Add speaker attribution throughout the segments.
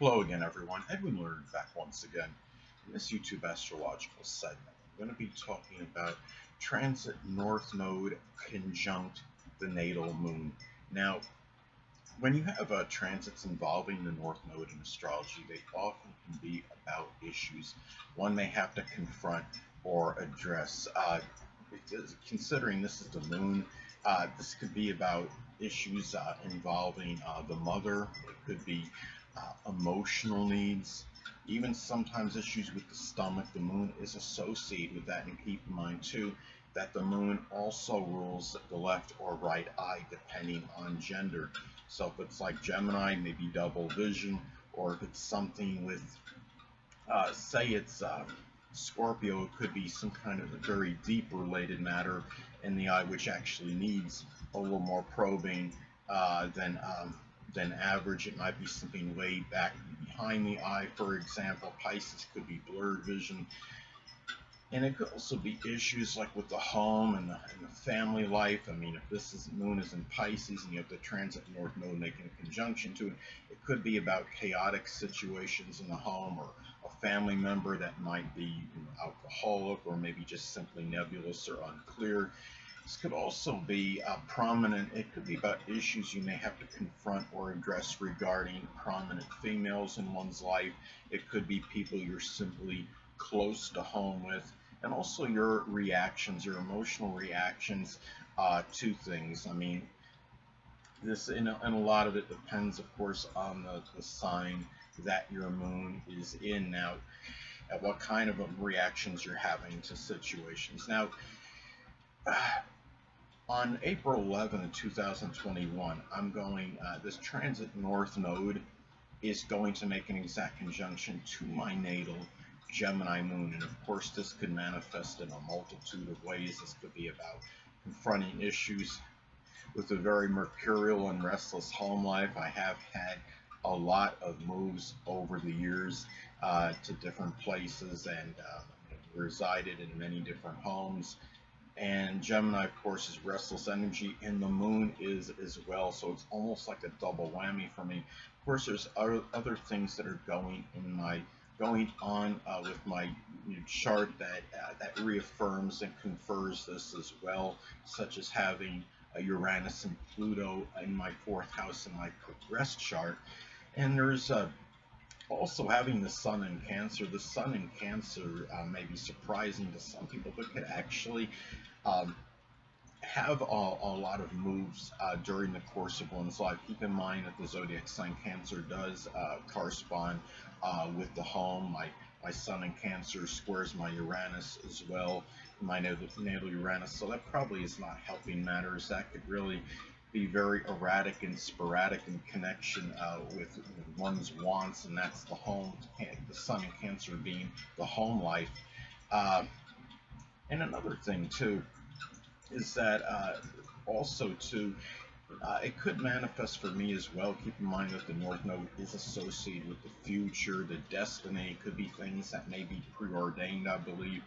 Speaker 1: Hello again, everyone. Edwin Learnard back once again in this YouTube astrological segment. I'm going to be talking about transit north node conjunct the natal moon. Now, when you have transits involving the north node in astrology, they often can be about issues one may have to confront or address. Considering this is the moon, this could be about issues involving the mother. It could be emotional needs, even sometimes issues with the stomach. The moon is associated with that, and keep in mind too that the moon also rules the left or right eye depending on gender. So if it's like Gemini, maybe double vision, or if it's something with say it's Scorpio, it could be some kind of a very deep related matter in the eye which actually needs a little more probing than average. It might be something way back behind the eye, for example. Pisces could be blurred vision. And it could also be issues like with the home and the family life. I mean, if this moon is in Pisces and you have the transit north node making a conjunction to it, it could be about chaotic situations in the home, or a family member that might be alcoholic, or maybe just simply nebulous or unclear. This could also be prominent. It could be about issues you may have to confront or address regarding prominent females in one's life. It could be people you're simply close to home with, and also your reactions, your emotional reactions to things. I mean, this and a lot of it depends, of course, on the sign that your moon is in. Now, at what kind of reactions you're having to situations. Now, on April 11, 2021, this transit north node is going to make an exact conjunction to my natal Gemini moon. And of course, this could manifest in a multitude of ways. This could be about confronting issues with a very mercurial and restless home life. I have had a lot of moves over the years to different places, and resided in many different homes. And Gemini, of course, is restless energy, and the moon is as well. So it's almost like a double whammy for me. Of course, there's other things that are going on with my chart that reaffirms and confers this as well, such as having Uranus and Pluto in my fourth house in my progressed chart. And there's also having the sun in Cancer. The sun in Cancer may be surprising to some people, but could actually have a lot of moves during the course of one's life. Keep in mind that the zodiac sign Cancer does correspond with the home. My sun in Cancer squares my Uranus as well, my natal Uranus, so that probably is not helping matters. That could really be very erratic and sporadic in connection with one's wants, and that's the home, the sun in Cancer being the home life. And another thing too is that also too, it could manifest for me as well. Keep in mind that the North Node is associated with the future, the destiny. It could be things that may be preordained, I believe.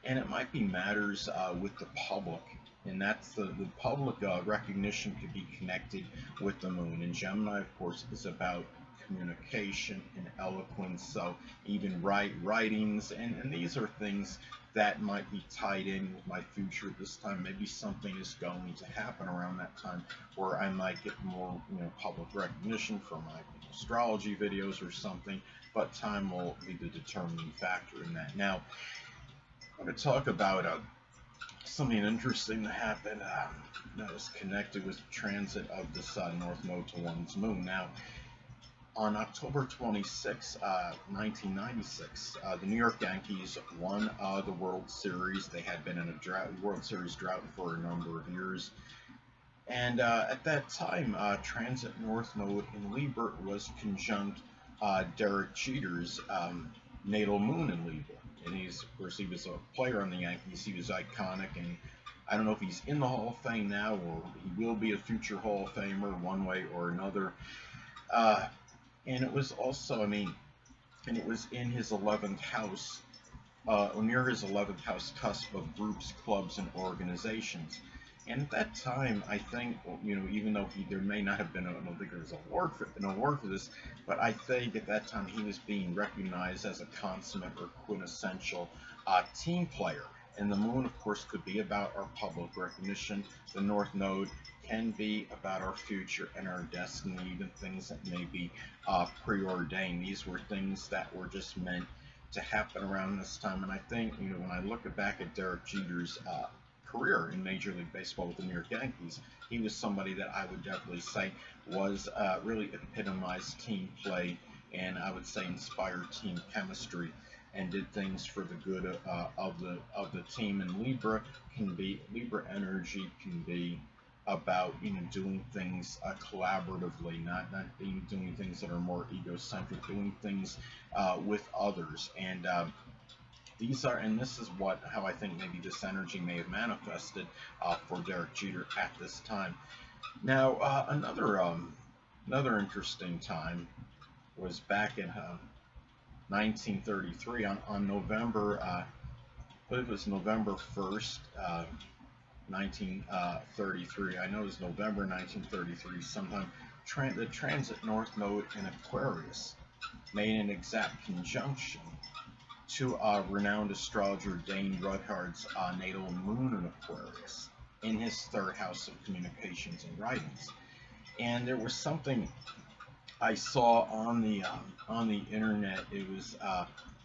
Speaker 1: And it might be matters with the public. And that's the public recognition could be connected with the moon. And Gemini, of course, is about communication and eloquence. So even writings, and these are things that might be tied in with my future at this time. Maybe something is going to happen around that time where I might get more public recognition for my astrology videos or something, but time will be the determining factor in that. Now, I'm going to talk about something interesting that happened that was connected with the transit of the sun north node to one's moon. Now, on October 26, 1996, the New York Yankees won the World Series. They had been in a World Series drought for a number of years. And at that time, transit north node in Libra was conjunct Derek Jeter's natal moon in Libra. And of course, he was a player on the Yankees. He was iconic, and I don't know if he's in the Hall of Fame now, or he will be a future Hall of Famer one way or another. And it was also, and it was in his 11th house, or near his 11th house cusp of groups, clubs, and organizations. And at that time, I think, even though there may not have been, I don't think there was an award for this, but I think at that time he was being recognized as a consummate or quintessential team player. And the moon, of course, could be about our public recognition. The North Node can be about our future and our destiny, even things that may be preordained. These were things that were just meant to happen around this time. And I think, when I look back at Derek Jeter's career in Major League Baseball with the New York Yankees, he was somebody that I would definitely say was really epitomized team play, and I would say inspired team chemistry, and did things for the good of the team. And Libra energy can be about doing things collaboratively, not doing things that are more egocentric, doing things with others. And this is how I think maybe this energy may have manifested for Derek Jeter at this time. Now, another interesting time was back in 1933 on November, I believe it was November 1st, 1933. I know it was November 1933. Sometime the transit North Node in Aquarius made an exact conjunction to renowned astrologer Dane Rutherford's natal moon in Aquarius in his third house of communications and writings. And there was something I saw on the internet. It was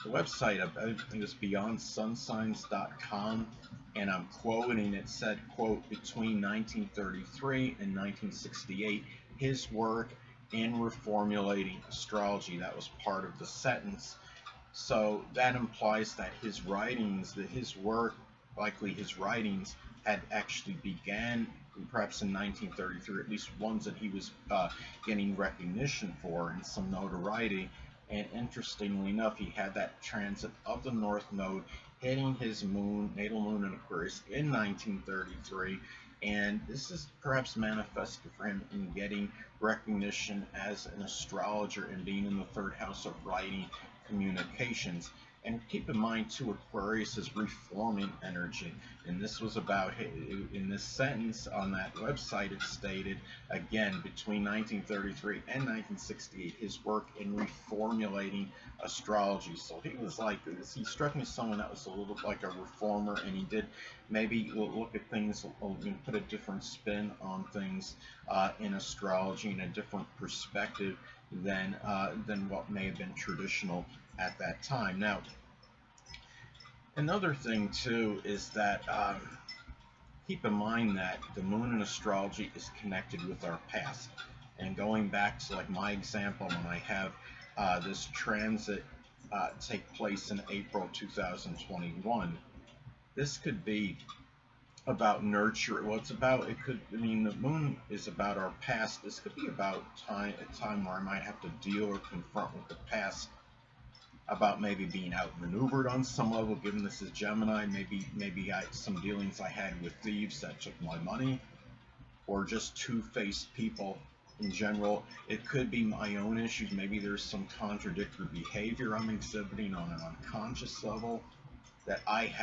Speaker 1: the website of, I think it was beyondsunsigns.com, and I'm quoting. It said, quote, between 1933 and 1968, his work in reformulating astrology. That was part of the sentence. So that implies that his writings, likely his writings, had actually began perhaps in 1933, at least ones that he was getting recognition for and some notoriety. And interestingly enough, he had that transit of the North Node hitting his natal moon in Aquarius in 1933. And this is perhaps manifested for him in getting recognition as an astrologer and being in the third house of writing communications. And keep in mind too, Aquarius is reforming energy, and this was about, in this sentence on that website, it stated again between 1933 and 1968 his work in reformulating astrology. So he struck me as someone that was a little like a reformer, and he did maybe look at things, put a different spin on things in astrology, and a different perspective than what may have been traditional at that time. Now, another thing too is that keep in mind that the moon in astrology is connected with our past. And going back to like my example, when I have this transit take place in April 2021, this could be about nurture. Well, the moon is about our past. This could be about a time where I might have to deal or confront with the past, about maybe being outmaneuvered on some level, given this is Gemini. Maybe some dealings I had with thieves that took my money, or just two-faced people in general. It could be my own issues. Maybe there's some contradictory behavior I'm exhibiting on an unconscious level that I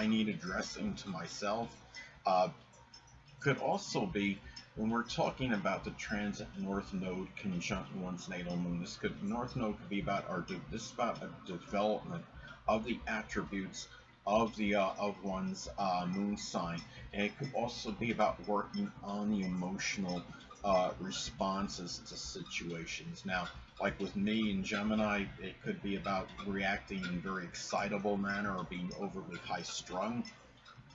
Speaker 1: need addressing to myself. Could also be when we're talking about the transit North Node conjunct one's natal moon. North Node could be about this is about a development of the attributes of one's moon sign, and it could also be about working on the emotional responses to situations. Now, like with me in Gemini, it could be about reacting in a very excitable manner, or being overly high-strung,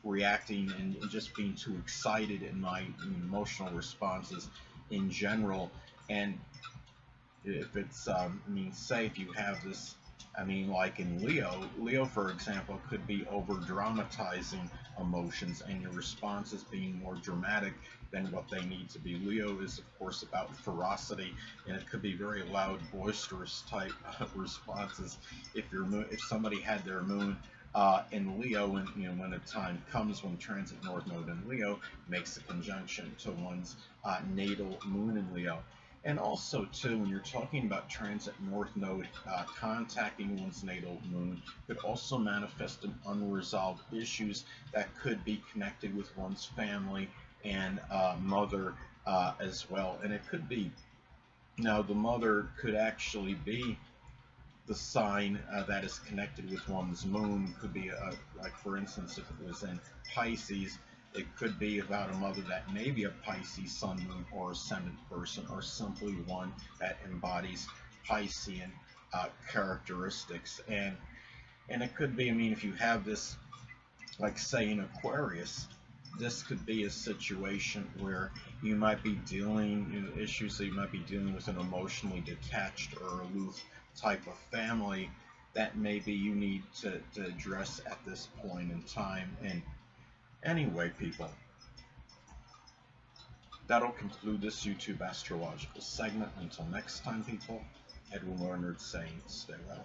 Speaker 1: reacting and just being too excited in my emotional responses in general. And if it's, say if you have this, like in Leo, for example, could be over dramatizing emotions, and your responses being more dramatic than what they need to be. Leo is, of course, about ferocity, and it could be very loud, boisterous type responses. If somebody had their moon in Leo, and when the time comes when transit North Node in Leo makes a conjunction to one's natal moon in Leo. And also, too, when you're talking about transit north node, contacting one's natal moon could also manifest in unresolved issues that could be connected with one's family and mother as well. And it could be, now, the mother could actually be the sign that is connected with one's moon. Could be like, for instance, if it was in Pisces, it could be about a mother that may be a Pisces sun, moon, or ascendant person, or simply one that embodies Piscean characteristics. And it could be, I mean, if you have this, like, say, in Aquarius, this could be a situation where you might be dealing, issues that you might be dealing with an emotionally detached or aloof type of family that maybe you need to address at this point in time. And anyway, people, that'll conclude this YouTube astrological segment. Until next time, people, Edwin Learnard saying, stay well.